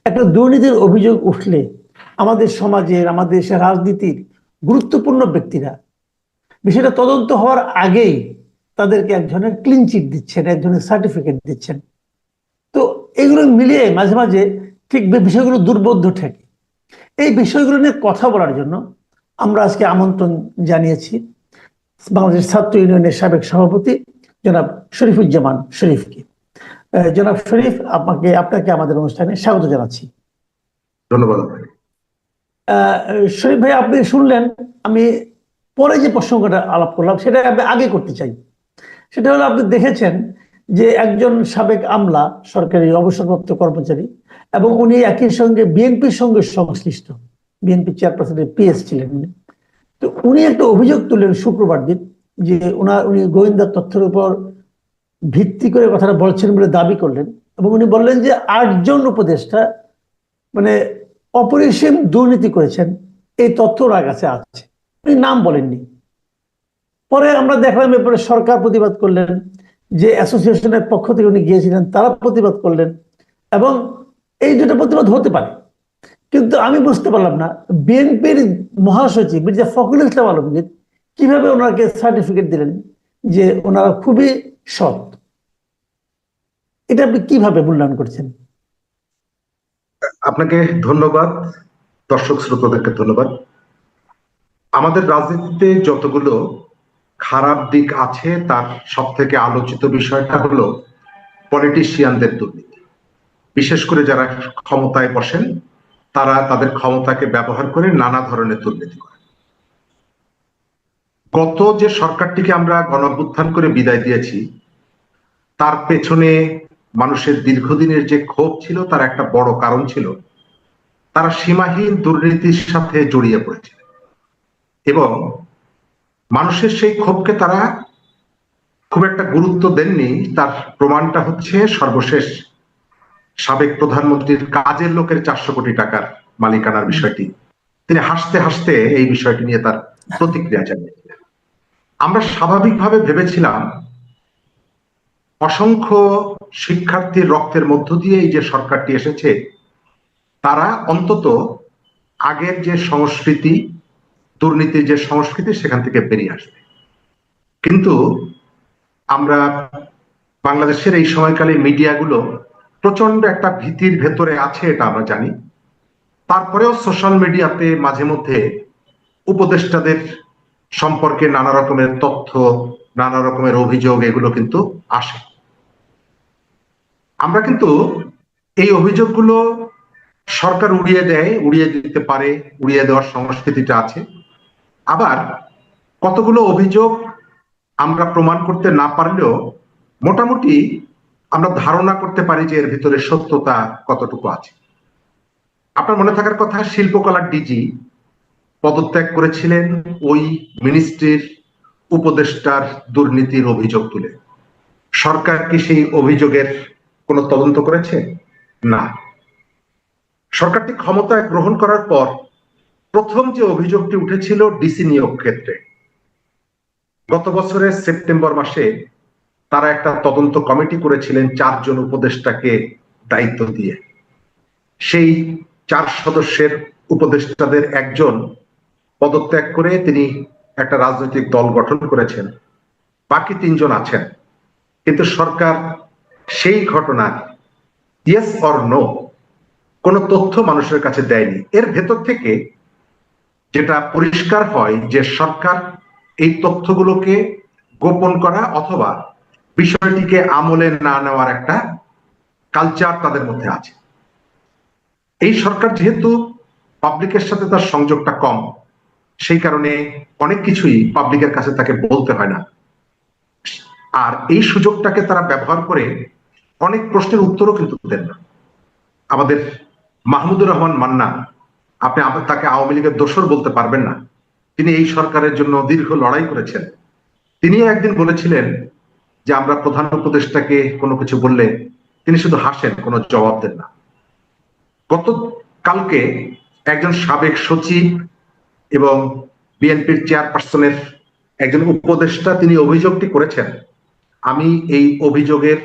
একটা দুর্নীতির অভিযোগ উঠলে আমাদের সমাজের, আমাদের দেশের রাজনীতির গুরুত্বপূর্ণ ব্যক্তিরা বিষয়টা তদন্ত হওয়ার আগেই তাদেরকে এক ধরনের ক্লিন চিট দিচ্ছেন, এক ধরনের সার্টিফিকেট দিচ্ছেন। তো এগুলো মিলিয়ে মাঝে মাঝে ঠিক বিষয়গুলো দুর্বোধ্য ঠেকে। এই বিষয়গুলো নিয়ে কথা বলার জন্য আমরা আজকে আমন্ত্রণ জানিয়েছি বাংলাদেশ ছাত্র ইউনিয়নের সাবেক সভাপতি জনাব শরীফুজ্জামান শরীফকে। জনাব শরীফ, আপনাকে আমাদের অনুষ্ঠানে স্বাগত জানাচ্ছি। ধন্যবাদ। শরীফ ভাই, আপনি শুনলেন আমি পরে যে প্রসঙ্গটা আলাপ করলাম সেটা আমি আগে করতে চাই। সেটা হলো, আপনি দেখেছেন যে একজন সাবেক আমলা, সরকারি অবসরপ্রাপ্ত কর্মচারী, এবং উনি একই সঙ্গে বিএনপির সঙ্গে সংশ্লিষ্ট, বিএনপি চেয়ারপারসনের পিএস ছিলেন উনি। তো উনি একটা অভিযোগ তুললেন শুক্রবার দিন যে উনি গোয়েন্দা তথ্যের উপর ভিত্তি করে কথাটা বলছেন বলে দাবি করলেন, এবং উনি বললেন যে 8 জন উপদেষ্টা মানে অপরিসীম দুর্নীতি করেছেন, এই তথ্য ওনার কাছে আছে। উনি নাম বলেননি। পরে আমরা দেখলাম এরপরে সরকার প্রতিবাদ করলেন, যে অ্যাসোসিয়েশনের পক্ষ থেকে উনি গিয়েছিলেন তারা প্রতিবাদ করলেন, এবং এই দুটো প্রতিবাদ হতে পারে। কিন্তু আমি বুঝতে পারলাম না বিএনপির মহাসচিব মির্জা ফখরুল ইসলাম আলমগীর কিভাবে ওনাকে সার্টিফিকেট দিলেন যে ওনারা খুবই সৎ। এটা আপনি কিভাবে মূল্যায়ন করছেন? আপনাকে ধন্যবাদ, দর্শক শ্রোতাদেরকে ধন্যবাদ। আমাদের রাজনীতিতে যতগুলো খারাপ দিক আছে তার সব থেকে আলোচিত বিষয়টা হলো পলিটিশিয়ানদের দুর্নীতি। বিশেষ করে যারা ক্ষমতায় বসেন তারা তাদের ক্ষমতাকে ব্যবহার করে নানা ধরনের দুর্নীতি করে। গত যে সরকারটিকে আমরা গণঅভ্যুত্থান করে বিদায় দিয়েছি তার পেছনে মানুষের দীর্ঘদিনের যে ক্ষোভ ছিল তার একটা বড় কারণ ছিল তারা সীমাহীন দুর্নীতির সাথে জড়িয়ে পড়েছিল, এবং মানুষের সেই ক্ষোভকে তারা খুব একটা গুরুত্ব দেননি। তার প্রমাণটা হচ্ছে সর্বশেষ সাবেক প্রধানমন্ত্রীর কাজের লোকের 400 কোটি টাকার মালিকানার বিষয়টি। তিনি হাসতে হাসতে এই বিষয়টি নিয়ে তার প্রতিক্রিয়া জানিয়েছিলেন। আমরা স্বাভাবিকভাবে ভেবেছিলাম অসংখ্য শিক্ষার্থীর রক্তের মধ্য দিয়ে এই যে সরকারটি এসেছে তারা অন্তত আগের যে সংস্কৃতি, দুর্নীতির যে সংস্কৃতি, সেখান থেকে বেরিয়ে আসবে। কিন্তু আমরা বাংলাদেশের এই সময়কালে মিডিয়াগুলো প্রচন্ড একটা ভীতির ভেতরে আছে, এটা আমরা জানি। তারপরেও সোশ্যাল মিডিয়াতে মাঝে মধ্যে উপদেষ্টাদের সম্পর্কে নানা রকমের তথ্য, নানা রকমের অভিযোগ এগুলো কিন্তু আসে। আমরা কিন্তু এই অভিযোগগুলো সরকার উড়িয়ে দেয়, উড়িয়ে দিতে পারে, উড়িয়ে দেওয়ার সংস্কৃতিটা আছে। আবার কতগুলো অভিযোগ আমরা প্রমাণ করতে না পারলেও মোটামুটি আমরা ধারণা করতে পারি যে এর ভিতরে সত্যতা কতটুকু আছে। আপনার মনে থাকার কথা, শিল্পকলার ডিজি পদত্যাগ করেছিলেন ওই মিনিস্ট্রির উপদেষ্টার দুর্নীতির অভিযোগ তুলে। সরকার কি সেই অভিযোগের কোনো তদন্ত করেছে? না। সরকারটি ক্ষমতায় গ্রহণ করার পর প্রথম যে অভিযোগটি উঠেছিল ডিসি নিয়োগ ক্ষেত্রে, গত বছরের সেপ্টেম্বর মাসে তারা একটা তদন্ত কমিটি করেছিলেন 4 জন উপদেষ্টাকে দায়িত্ব দিয়ে। সেই 4 সদস্যের উপদেষ্টাদের একজন পদত্যাগ করে তিনি একটা রাজনৈতিক দল গঠন করেছেন, বাকি 3 জন আছেন। কিন্তু সরকার সেই ঘটনার ইয়েস অর নো কোনো তথ্য মানুষের কাছে দেয়নি। এর ভেতর থেকে যেটা পরিষ্কার হয় যে সরকার এই তথ্যগুলোকে গোপন করা অথবা বিষয়টিকে আমলে না নেওয়ার একটা কালচার তাদের মধ্যে আছে। এই সরকার যেহেতু পাবলিকের সাথে তার সংযোগটা কম, সেই কারণে অনেক কিছুই পাবলিকের কাছে তাকে বলতে হয় না। আর এই সুযোগটাকে তারা ব্যবহার করে অনেক প্রশ্নের উত্তরও কিন্তু দেন না। আমাদের মাহমুদুর রহমান মান্না, আপনি তাকে আওয়ামী লীগের দোসর বলতে পারবেন না। তিনি এই সরকারের জন্য দীর্ঘ লড়াই করেছেন। তিনি একদিন বলেছিলেন যে আমরা প্রধান উপদেষ্টাকে কোনো কিছু বললে তিনি শুধু হাসেন, কোনো জবাব দেন না। গতকালকে একজন সাবেক সচিব এবং বিএনপির চেয়ারপারসনের একজন উপদেষ্টা তিনি অভিযোগটি করেছেন। আমি এই অভিযোগের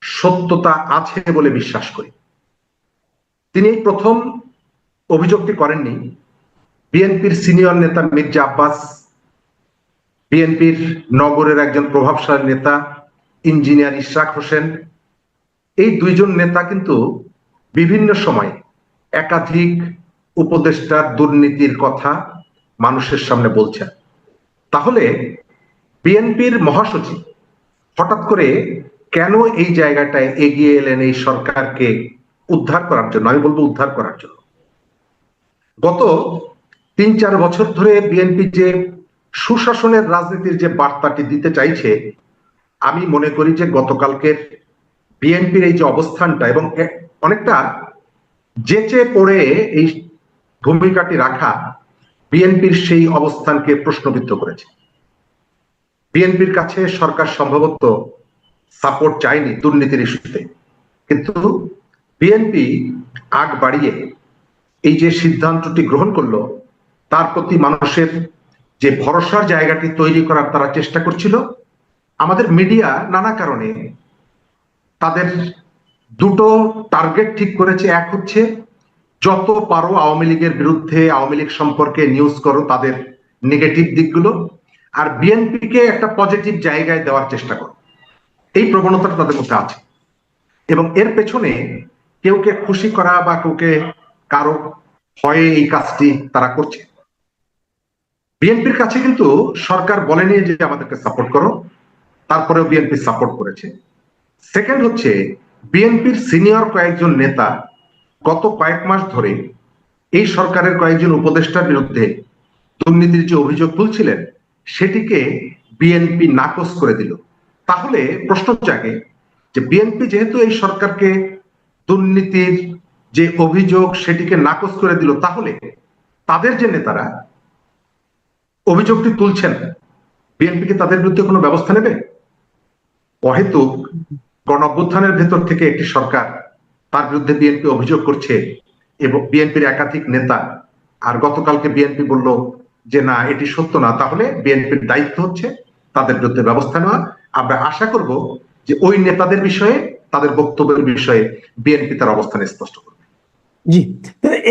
সত্যতা আছে বলে বিশ্বাস করি। তিনি এই প্রথম অভিযোগটি করেননি। বিএনপির সিনিয়র নেতা মির্জা আব্বাস, বিএনপির নগরের একজন প্রভাবশালী নেতা ইঞ্জিনিয়ার ইশরাক হোসেন, এই দুইজন নেতা কিন্তু বিভিন্ন সময় একাধিক উপদেষ্টার দুর্নীতির কথা মানুষের সামনে বলছেন। তাহলে বিএনপির মহাসচিব হঠাৎ করে কেন এই জায়গাটায় এগিয়ে এলেন এই সরকারকে উদ্ধার করার জন্য? আমি বলবো উদ্ধার করার জন্য। গত ৩-৪ বছর ধরে বিএনপি যে সুশাসনের রাজনীতির যে বার্তাটি দিতে চাইছে, আমি মনে করি যে গতকালকের বিএনপির এই যে অবস্থানটা এবং অনেকটা যেচে পড়ে এই ভূমিকাটি রাখা বিএনপির সেই অবস্থানকে প্রশ্নবিদ্ধ করেছে। বিএনপির কাছে সরকার সম্ভবত সাপোর্ট চায়নি দুর্নীতির ইস্যুতে, কিন্তু বিএনপি আগ বাড়িয়ে এই যে সিদ্ধান্তটি গ্রহণ করলো তার প্রতি মানুষের যে ভরসার জায়গাটি তৈরি করার তারা চেষ্টা করছিল। আমাদের মিডিয়া নানা কারণে তাদের দুটো টার্গেট ঠিক করেছে। এক হচ্ছে যত পারো আওয়ামী লীগের বিরুদ্ধে, আওয়ামী লীগ সম্পর্কে নিউজ করো তাদের নেগেটিভ দিকগুলো, আর বিএনপিকে একটা পজিটিভ জায়গায় দেওয়ার চেষ্টা করো। এই প্রবণতাটা তাদের মধ্যে আছে এবং এর পেছনে কেউকে খুশি করা বা কাউকে কারো ভয়ে এই কাজটি তারা করছে। বিএনপির কাছে কিন্তু সরকার বলেনি যে আমাদেরকে সাপোর্ট করো, তারপরেও বিএনপি সাপোর্ট করেছে। সেকেন্ড হচ্ছে বিএনপির সিনিয়র কয়েকজন নেতা গত কয়েক মাস ধরে এই সরকারের কয়েকজন উপদেষ্টার বিরুদ্ধে দুর্নীতির যে অভিযোগ তুলছিলেন সেটিকে বিএনপি নাকচ করে দিল। তাহলে প্রশ্ন জাগে যে বিএনপি যেহেতু এই সরকারকে দুর্নীতির যে অভিযোগ সেটিকে নাকচ করে দিল, তাহলে তাদের যে নেতারা অভিযোগটি তুলছেন বিএনপি কি তাদের বিরুদ্ধে কোনো ব্যবস্থা নেবে? অহেতুক গণঅভ্যুত্থানের ভেতর থেকে একটি সরকার, তার বিরুদ্ধে বিএনপি অভিযোগ করছে এবং বিএনপির একাধিক নেতা, আর গতকালকে বিএনপি বলল যে না এটি সত্য না, তাহলে বিএনপির দায়িত্ব হচ্ছে তাদের বিরুদ্ধে ব্যবস্থা নেওয়া। আমরা আশা করব যে ওই নেতাদের বিষয়ে, তাদের বক্তব্যের বিষয়ে বিএনপি তার অবস্থান স্পষ্ট করবে। জি,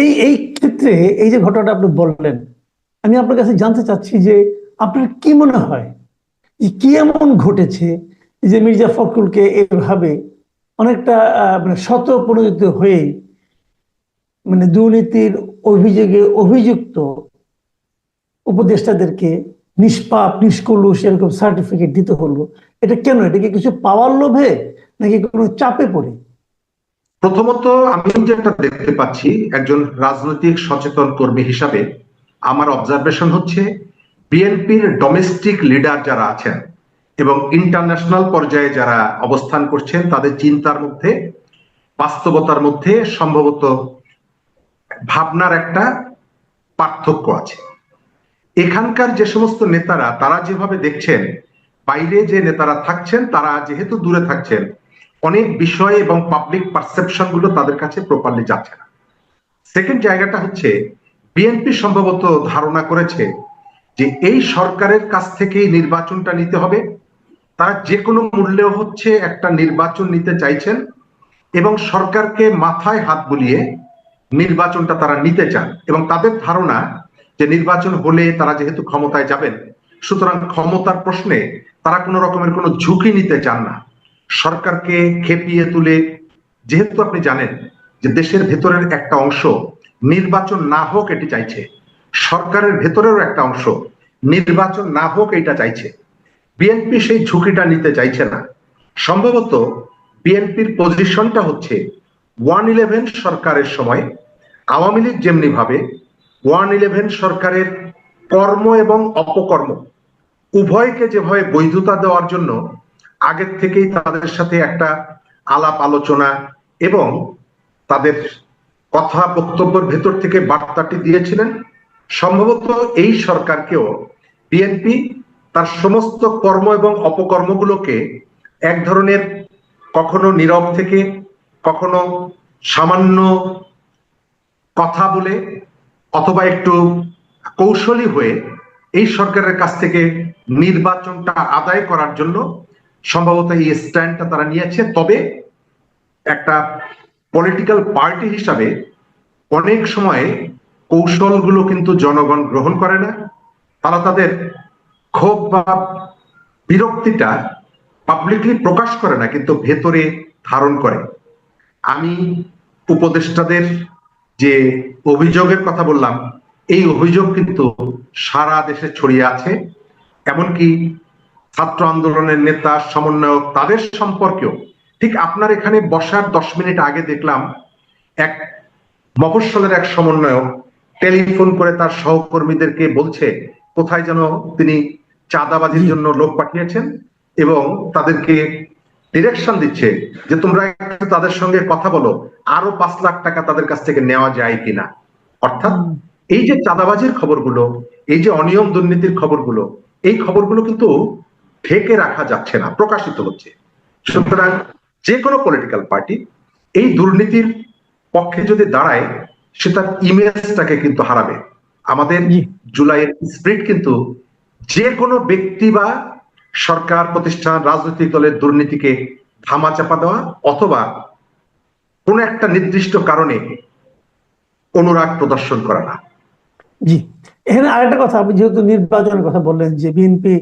এই এই ক্ষেত্রে এই যে ঘটনাটা আপনি বললেন, আমি আপনার কাছে জানতে চাচ্ছি যে আপনার কি মনে হয় যে কি এমন ঘটেছে যে মির্জা ফখরুলকে এভাবে অনেকটা মানে স্বতঃপ্রণোদিত হয়ে মানে দুর্নীতির অভিযোগে অভিযুক্ত উপদেষ্টাদেরকে নিষ্পাপ নিষ্কলুষ এরকম সার্টিফিকেট দিতে হলো? এটা কেন? এটা কি কিছু পাওয়ার লোভে নাকি কোনো চাপে পড়ে? প্রথমত আমি যেটা দেখতে পাচ্ছি একজন রাজনৈতিক সচেতন কর্মী হিসাবে আমার অবজারভেশন হচ্ছে বিএনপির ডোমেস্টিক লিডার যারা আছেন এবং ইন্টারন্যাশনাল পর্যায়ে যারা অবস্থান করছেন তাদের চিন্তার মধ্যে, বাস্তবতার মধ্যে সম্ভবত ভাবনার একটা পার্থক্য আছে। এখানকার যে সমস্ত নেতারা তারা যেভাবে দেখছেন, বাইরে যে নেতারা থাকছেন তারা যেহেতু দূরে থাকছেন, অনেক বিষয় এবং পাবলিক পারসেপশন গুলো তাদের কাছে প্রপারলি যাচ্ছে না। সেকেন্ড জায়গাটা হচ্ছে বিএনপি সম্ভবত ধারণা করেছে যে এই সরকারের কাছ থেকেই নির্বাচনটা নিতে হবে। তারা যে কোনো মূল্যে হচ্ছে একটা নির্বাচন নিতে চাইছেন এবং সরকারকে মাথায় হাত বুলিয়ে নির্বাচনটা তারা নিতে চান এবং তাদের ধারণা যে নির্বাচন হলে তারা যেহেতু ক্ষমতায় যাবেন, সুতরাং ক্ষমতার প্রশ্নে তারা কোনো রকমের কোনো ঝুঁকি নিতে চান না। সরকারকে খেপিয়ে তুলে, যেহেতু আপনি জানেন যে দেশের ভেতরের একটা অংশ নির্বাচন না হোক এটি চাইছে, সরকারের ভেতরেরও একটা অংশ নির্বাচন না হোক এটা চাইছে। বিএনপি সেই ঝুঁকিটা নিতে চাইছে না। সম্ভবত বিএনপির পজিশনটা হচ্ছে 1-11 সরকারের সময় আওয়ামী লীগ যেমনি ভাবে 1-11 সরকারের কর্ম এবং অপকর্ম উভয়কে যেভাবে বৈধতা দেওয়ার জন্য আগের থেকেই তাদের সাথে একটা আলাপ আলোচনা এবং তাদের কথা বক্তব্যের ভেতর থেকে বার্তাটি দিয়েছিলেন, সম্ভবত এই সরকারকেও বিএনপি তার সমস্ত কর্ম এবং অপকর্মগুলোকে এক ধরনের কখনো নীরব থেকে, কখনো সামান্য কথা বলে অথবা একটু কৌশলী হয়ে এই সরকারের কাছ থেকে নির্বাচনটা আদায় করার জন্য সম্ভবত এই স্ট্যান্ডটা তারা নিয়েছে। তবে একটা পলিটিক্যাল পার্টি হিসাবে অনেক সময় কৌশলগুলো কিন্তু জনগণ গ্রহণ করে না। তারা তাদের ক্ষোভ বা বিরক্তিটা পাবলিকলি প্রকাশ করে না, কিন্তু ভেতরে ধারণ করে। আমি উপদেষ্টাদের যে অভিযোগের কথা বললাম, এই অভিযোগ কিন্তু সারা দেশে ছড়িয়ে আছে। এমনকি ছাত্র আন্দোলনের নেতা, সমন্বয়ক, তাদের সম্পর্কেও ঠিক আপনার এখানে বসার 10 মিনিট আগে দেখলাম এক মফস্বলের এক সমন্বয়ক টেলিফোন করে তার সহকর্মীদেরকে বলছে কোথায় যেন তিনি চাঁদাবাজির জন্য লোক পাঠিয়েছেন, এবং তাদেরকে ডিরেকশন দিচ্ছে যে তোমরা একটু তাদের সঙ্গে কথা বলো, আরো 5 লাখ টাকা তাদের কাছ থেকে নেওয়া যায় কিনা। অর্থাৎ এই যে চাঁদাবাজির খবরগুলো, এই যে অনিয়ম দুর্নীতির খবরগুলো, এই খবরগুলো কিন্তু ঢেকে রাখা যাচ্ছে না, প্রকাশিত হচ্ছে। সুতরাং যে কোনো পলিটিক্যাল পার্টি এই দুর্নীতির পক্ষে যদি দাঁড়ায়, সে তার ইমেজটাকে কিন্তু হারাবে। আমাদের জুলাইয়ের স্পিরিট কিন্তু যে কোনো ব্যক্তি বা সরকার প্রতিষ্ঠান, রাজনৈতিক দলের দুর্নীতিকে ধামাচাপা দেওয়া অথবা কোন একটা নির্দিষ্ট কারণে অনুরাগ প্রদর্শন করা না। জি, এখানে আরেকটা কথা, আপনি যেহেতু নির্বাচনের কথা বললেন যে বিএনপি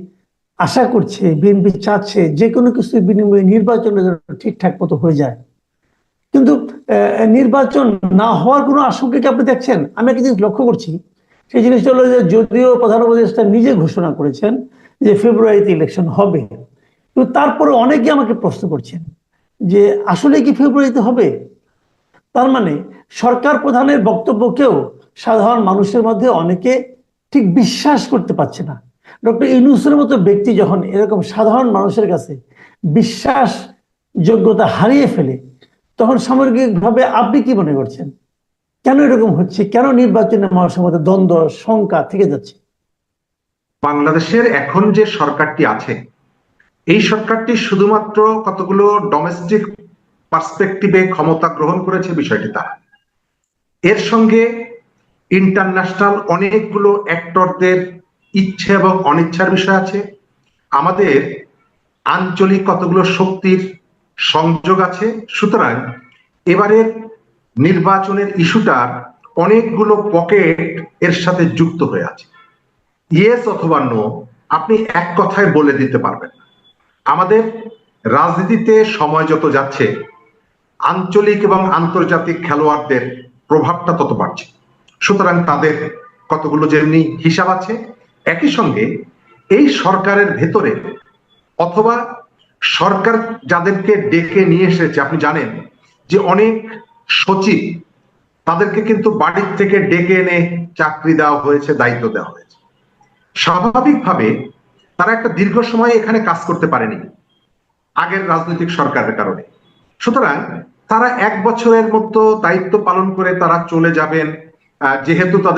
আশা করছে, বিএনপি চাচ্ছে যে কোনো কিছুর বিনিময়ে নির্বাচনের জন্য ঠিকঠাক মতো হয়ে যায়, কিন্তু নির্বাচন না হওয়ার কোনো আশঙ্কা কি আপনি দেখছেন? আমি একটা জিনিস লক্ষ্য করছি, সেই জিনিসটা হলো যে যদিও প্রধান উপদেষ্টা নিজে ঘোষণা করেছেন যে ফেব্রুয়ারিতে ইলেকশন হবে, কিন্তু তারপরে অনেকে আমাকে প্রশ্ন করছেন যে আসলে কি ফেব্রুয়ারিতে হবে? তার মানে সরকার প্রধানের বক্তব্যকেও সাধারণ মানুষের মধ্যে অনেকে ঠিক বিশ্বাস করতে পারছে না। ডক্টর ইউনূসের মতো ব্যক্তি যখন এরকম সাধারণ মানুষের কাছে বিশ্বাস যোগ্যতা হারিয়ে ফেলে, তখন সামগ্রিকভাবে আপনি কি মনে করছেন কেন এরকম হচ্ছে? কেন নির্বাচনের মানুষের মধ্যে দ্বন্দ্ব, শঙ্কা থেকে যাচ্ছে? বাংলাদেশের এখন যে সরকারটি আছে, এই সরকারটি শুধুমাত্র কতগুলো ডোমেস্টিক পার্সপেক্টিভে ক্ষমতা গ্রহণ করেছে, বিষয়টি তা। এর সঙ্গে ইন্টারন্যাশনাল অনেকগুলো অ্যাক্টরদের ইচ্ছে এবং অনিচ্ছার বিষয় আছে। আমাদের আঞ্চলিক কতগুলো শক্তির সংযোগ আছে। সুতরাং এবারের নির্বাচনের ইস্যুটার অনেকগুলো পকেট এর সাথে যুক্ত হয়ে আছে। ইয়েস অথবা নো আপনি এক কথায় বলে দিতে পারবেন না। আমাদের রাজনীতিতে সময় যত যাচ্ছে, আঞ্চলিক এবং আন্তর্জাতিক খেলোয়াড়দের প্রভাবটা তত বাড়ছে। সুতরাং তাদের কতগুলো যেমনি হিসাব আছে, একই সঙ্গে এই সরকারের ভেতরে অথবা সরকার যাদেরকে ডেকে নিয়ে এসেছে, আপনি জানেন যে অনেক সচিব তাদেরকে কিন্তু বাড়ির থেকে ডেকে এনে চাকরি দেওয়া হয়েছে, দায়িত্ব দেওয়া হয়েছে। স্বাভাবিকভাবে তারা একটা দীর্ঘ সময় এখানে কাজ করতে পারেনি আগের রাজনৈতিক সরকারের কারণে। সুতরাং তারা 1 বছরের মতো দায়িত্ব পালন করে তারা চলে যাবেন, যেহেতু তাদের